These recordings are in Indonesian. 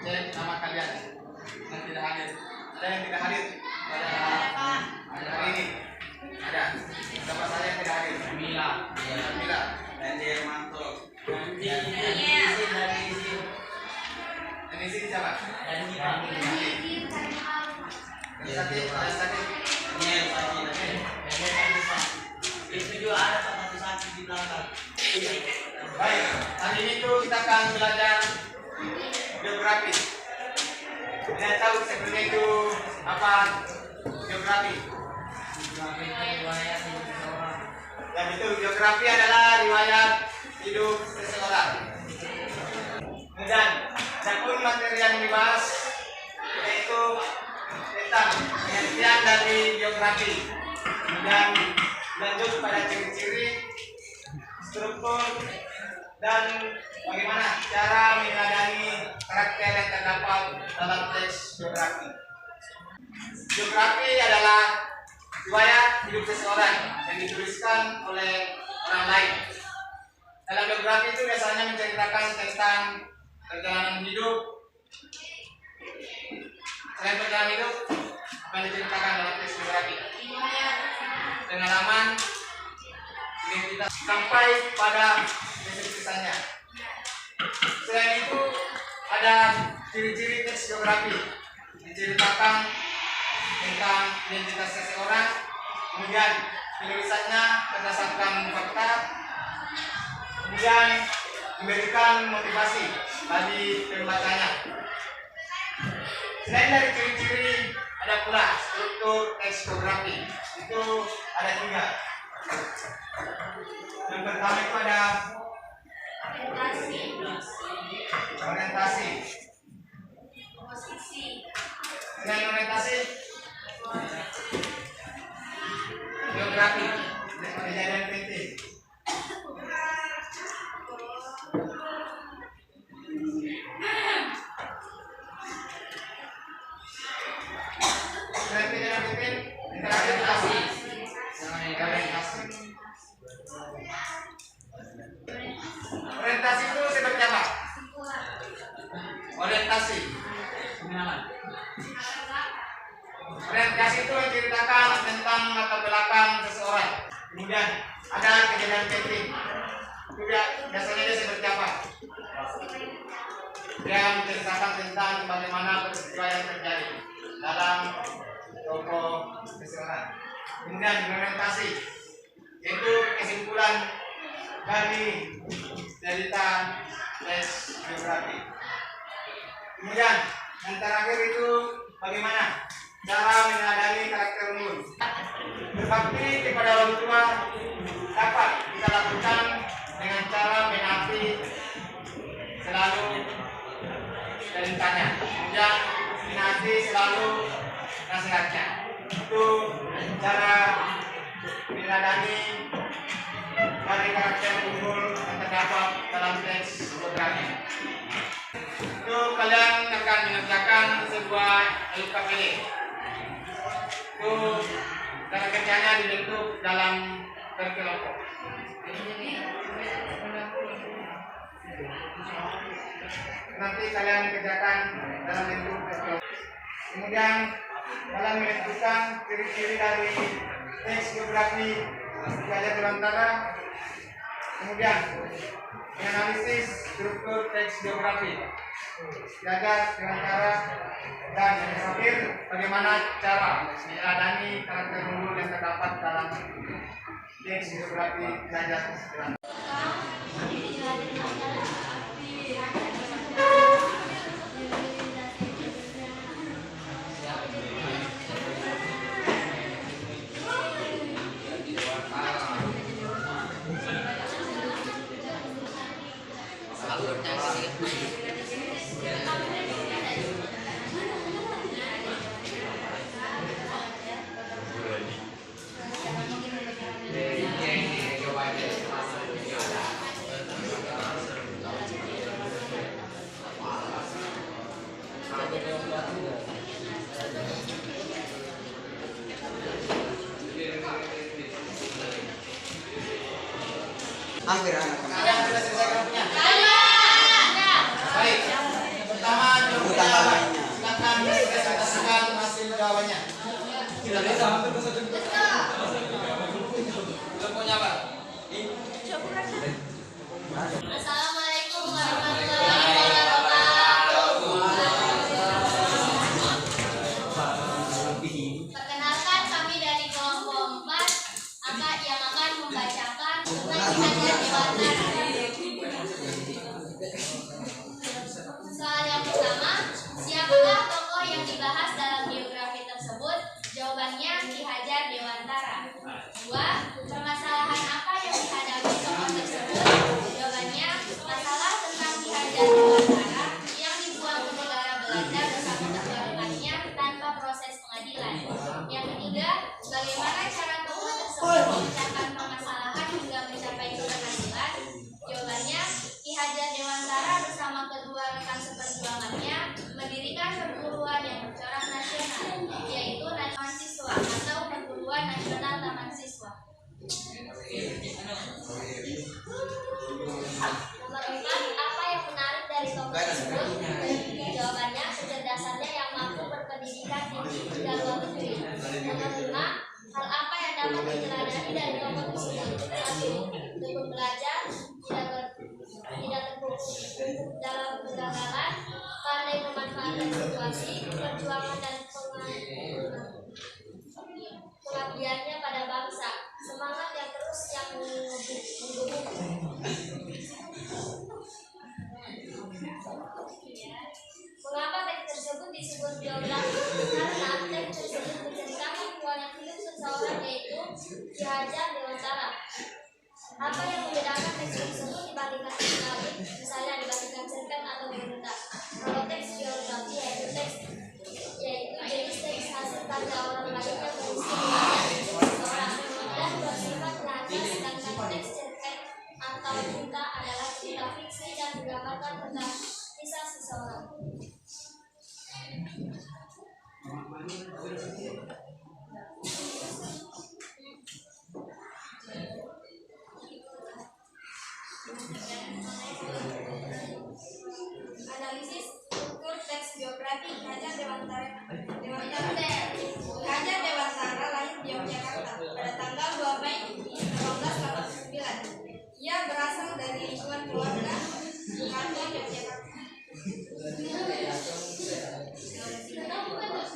cek nama kalian yang tidak hadir. Ada yang tidak hadir? Ada ini. Ada. Siapa saja yang tidak hadir? Mila. Mila. Dan Hermanto. Dan isi siapa? Dan sakit. Itu juga ada satu sakit di belakang. Baik, hari ini tuh kita akan belajar geografi. Kalian tahu sebenarnya itu apa geografi? Dan itu geografi adalah riwayat hidup seseorang. Dan adapun materi yang dibahas yaitu tentang pengertian dari geografi. Kemudian lanjut pada ciri-ciri, struktur, dan bagaimana cara meneladani karakter yang terdapat dalam teks geografi. Geografi adalah riwayat hidup seseorang yang dituliskan oleh orang lain. Dalam geografi itu biasanya menceritakan tentang perjalanan hidup. Selain perjalanan hidup, apa yang diceritakan dalam teks geografi? Pengalaman, identitas, sampai pada deskripsinya. Selain itu, ada ciri-ciri teks geografi. Diceritakan tentang identitas seseorang, kemudian penulisannya berdasarkan fakta, kemudian memberikan motivasi bagi pembacanya. Selain dari ciri-ciri, ada pula struktur teks geografi. Itu ada 3. Yang pertama itu ada orientasi. Selain orientasi, geografi, kejadian penting. Selain kejadian penting, orientasi. Orientasi itu seperti apa? Orientasi. Orientasi itu menceritakan tentang latar belakang seseorang. Kemudian ada kejadian penting. Itu biasanya dia seperti apa? Dia menceritakan tentang bagaimana peristiwa yang terjadi dalam tokoh seseorang. Kemudian orientasi itu kesimpulan dari cerita teks geografi. Kemudian yang terakhir itu bagaimana cara meneladani karakter umum. Berbakti kepada orang tua dapat kita lakukan dengan cara menaati selalu perintahnya, kemudian menaati selalu nasihatnya. Itu cara meneladani dari karakter unggul yang terdapat dalam teks geografi. Itu kalian akan mengerjakan sebuah LKPD. Itu cara kerjanya dibentuk dalam berkelompok. Nanti kalian kerjakan dalam bentuk berkelompok. Kemudian dalam menentukan ciri-ciri dari teks geografi belajar berantara. Kemudian menganalisis struktur teks geografi, belajar berantara, dan yang terakhir bagaimana cara meneladani karakter unggul yang terdapat dalam teks geografi belajar berantara. Hampir anak. Ada yang sudah selesai kelompoknya? Baik. Pertama Silakan presentasikan hasil jawabannya. Tidak bisa. Teleponnya apa? Assalamualaikum warahmatullahi wabarakatuh. Perkenalkan, kami dari kelompok 4 yang akan membacakan tentang kihaja Dewantara. Soal yang pertama, siapakah tokoh yang dibahas dalam biografi tersebut? Jawabannya Ki Hajar Dewantara. 2. Permasalahan apa yang dihadapi tokoh tersebut? Jawabannya masalah tentang Ki Hajar Dewantara yang dibuang ke negara Belanda bersama kedua rekannya tanpa proses pengadilan. Yang ketiga, bagaimana cara tokoh tersebut memecahkan permasalahan hingga mencapai ke pengadilan? Jawabannya, Ki Hajar Dewantara bersama kedua rekan seperjuangannya mendirikan perguruan yang bercorak nasional, yaitu Taman Siswa atau Perguruan Nasional Taman Siswa. Nomor 4, apa yang menarik dari tokoh tersebut? Jawabannya, kecerdasannya yang mampu berpendidikan tinggi hingga luar negeri. Nomor 5, hal apa yang dapat diteladani dari tokoh tersebut? 1. Tekun belajar, tidak terpuruk dalam kegagalan, pandai memanfaatkan situasi, perjuangan dan pengabdiannya pada bangsa, semangat yang terus yang menggebu-gebu. Mengapa teks tersebut disebut biografi? Karena teks tersebut menceritakan riwayat hidup seseorang, yaitu Ki Hajar Dewantara. Apa yang membedakan teks tersebut dibandingkan teks lain, misalnya dibandingkan cerpen atau berita? Kalau teks biografi yaitu jenis teks hasil karya orang lain yang berisi riwayat hidup seseorang dan bersifat nyata, sedangkan teks cerpen atau berita adalah cerita fiksi dan menggambarkan tentang kisah seseorang. Analisis struktur teks biografi Ki Hajar Dewantara. Ki Hajar Dewantara lahir di Yogyakarta pada tanggal 2 Mei 1889. Ia berasal dari lingkungan keluarga Soeharto Yogyakarta.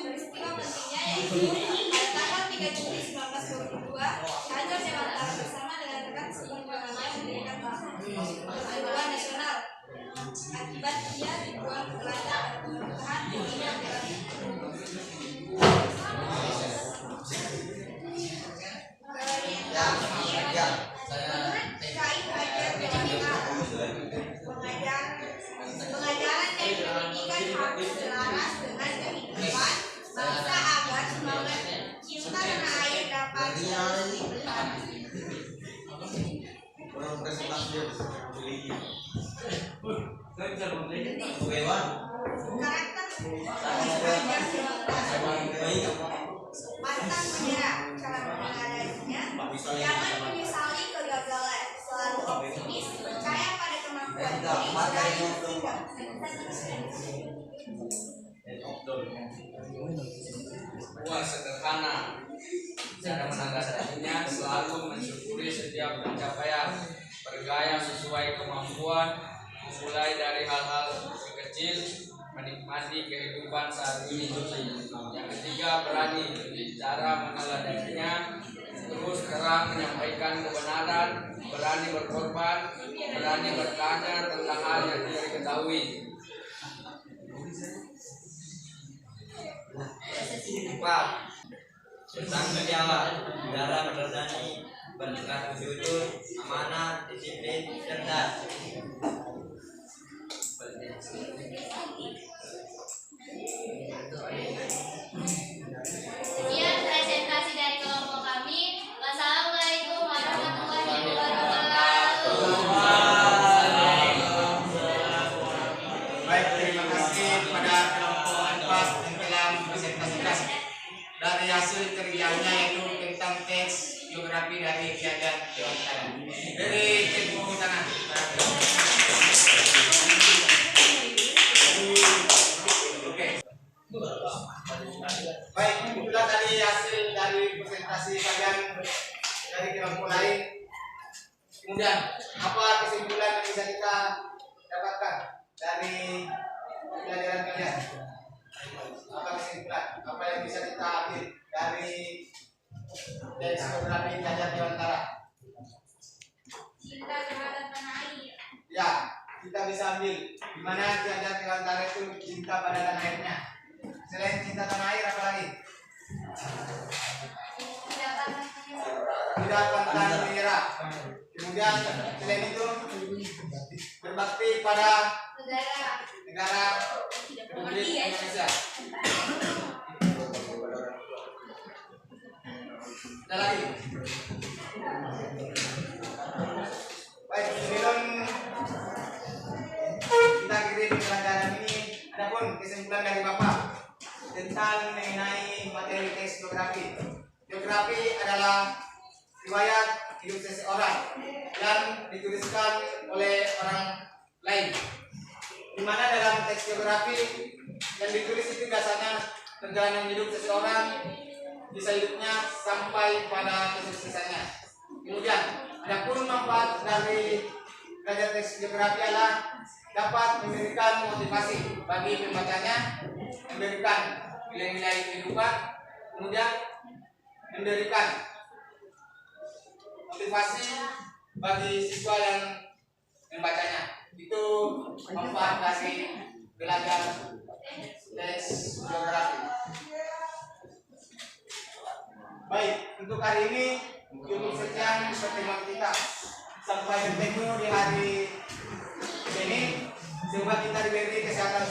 Peristiwa pentingnya yaitu pada tanggal 3 Juli 1922, Ki Hajar Dewantara bersama dengan rekan seperjuangannya mendirikan Perguruan Nasional. Akibat ia dibuang ke Belanda pada pemerintahan kolonial Belanda. Pengajaran dan pendidikan harus selaras dengan kehidupan bangsa agar semangat cinta tanah air dapat dilihat. Karakter mantan menyerah, cara menghadapinya jangan menyesali kegagalan, selalu optimis, percaya pada kemampuan diri, dan bertindak. Buah sederhana, cara menanggapinya selalu mensyukuri setiap pencapaian, bergaya sesuai kemampuan, mulai dari hal-hal kecil, menikmati kehidupan saat ini. Yang ketiga, berani, cara meneladaninya, terus terang menyampaikan kebenaran, berani berkorban, berani bertanya tentang hal yang tidak diketahui. Empat, bertanggung jawab, cara berdani, bersikap jujur, amanah, disiplin, cerdas. Sekian presentasi dari kelompok kami. Wassalamualaikum warahmatullahi wabarakatuh. Baik, terima kasih kepada kelompok 4 yang telah mempresentasikan dari hasil kerjanya yaitu tentang teks biografi dari Ki Hajar Dewantara. Dari tepuk tangan. Kemudian apa kesimpulan yang bisa kita dapatkan dari pelajaran kalian? Apa kesimpulan? Apa yang bisa kita ambil dari teks geografi Jajar Dewantara? Cinta terhadap tanah air. Ya, kita bisa ambil di mana Jajar Dewantara itu cinta pada tanah airnya. Selain cinta tanah air apa lagi? Tidak pantang menyerah. Kemudian selain itu berbakti pada negara Republik Indonesia. Ada lagi? Baik, sebelum kita akhiri pelajaran ini, adapun kesimpulan dari Bapak tentang mengenai materi teks geografi. Geografi adalah riwayat hidup seseorang yang dituliskan oleh orang lain. Di mana dalam teks geografi yang ditulis itu biasanya perjalanan hidup seseorang, kisah hidupnya sampai pada kesuksesannya. Kemudian, adapun manfaat dari belajar teks geografi adalah dapat memberikan motivasi bagi pembacanya, memberikan nilai-nilai kehidupan, kemudian memberikan motivasi bagi siswa yang membacanya. Itu manfaat dari belajar teks geografi. Baik, untuk hari ini cukup sekian pertemuan kita. Sampai bertemu di hari ini. Semoga kita diberi kesehatan